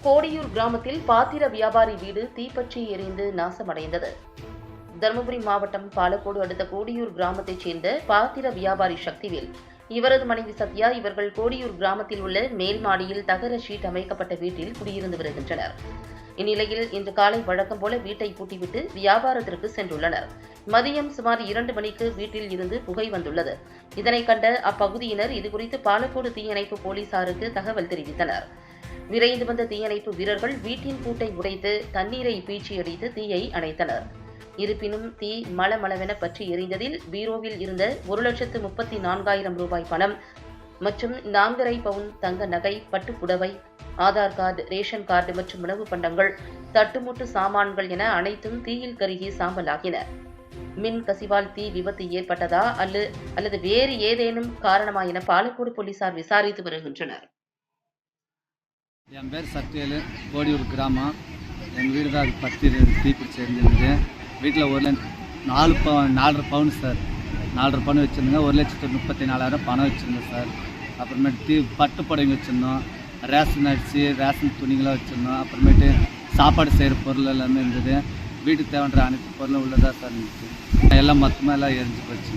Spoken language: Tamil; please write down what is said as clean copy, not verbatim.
கோடியூர் கிராமத்தில் பாத்திர வியாபாரி வீடு தீப்பற்றி எரிந்து நாசமடைந்தது. தருமபுரி மாவட்டம் பாலக்கோடு அடுத்த கோடியூர் கிராமத்தைச் சேர்ந்த பாத்திர வியாபாரி சக்திவேல், இவரது மனைவி சத்யா இவர்கள் கோடியூர் கிராமத்தில் உள்ள மேல் மாடியில் தகர ஷீட் அமைக்கப்பட்ட வீட்டில் குடியிருந்து வருகின்றனர். இந்நிலையில் இன்று காலை வழக்கம் போல வீட்டை பூட்டிவிட்டு வியாபாரத்திற்கு சென்றுள்ளனர். மதியம் சுமார் 2 மணிக்கு வீட்டில் இருந்து புகை வந்துள்ளது. இதனை கண்ட அப்பகுதியினர் இதுகுறித்து பாலக்கோடு தீயணைப்பு போலீசாருக்கு தகவல் தெரிவித்தனர். விரைந்து வந்த தீயணைப்பு வீரர்கள் வீட்டின் பூட்டை உடைத்து தண்ணீரை பீச்சி அடித்து தீயை அணைத்தனர். இருப்பினும் தீ மளமளவென பற்றி எரிந்ததில் பீரோவில் இருந்த 1,34,000 ரூபாய் பணம் மற்றும் 4.5 பவுன் தங்க நகை, பட்டுப்புடவை, ஆதார் கார்டு, ரேஷன் கார்டு மற்றும் உணவு பண்டங்கள், தட்டுமுட்டு சாமான்கள் என அனைத்தும் தீயில் கருகி சாம்பலாகின. மின் கசிவால் தீ விபத்து ஏற்பட்டதா அல்லது வேறு ஏதேனும் காரணமா என பாலக்கோடு போலீசார் விசாரித்து வருகின்றனர். என் பேர் சத்யவேலு, கோடியூர் கிராமம். எங்கள் வீடு தான் அது பற்றி தீப்பிடிச்சு எரிஞ்சிருந்து. வீட்டில் 4.5 பவுன் சார், 4.5 பவுன் வச்சுருந்தோங்க. 1,34,000 பணம் வச்சுருந்தோம் சார். அப்புறமேட்டு பட்டு புடவைங்க வச்சுருந்தோம், ரேஷன் அரிசி, ரேஷன் துணிங்களாம் வச்சுருந்தோம். அப்புறமேட்டு சாப்பாடு செய்கிற பொருள் எல்லாமே இருந்தது. வீட்டுக்கு தேவைன்ற அனைத்து பொருளும் உள்ளதாக சார் இருந்துச்சு. எல்லாம் மொத்தமாக எல்லாம் எரிஞ்சு போச்சு.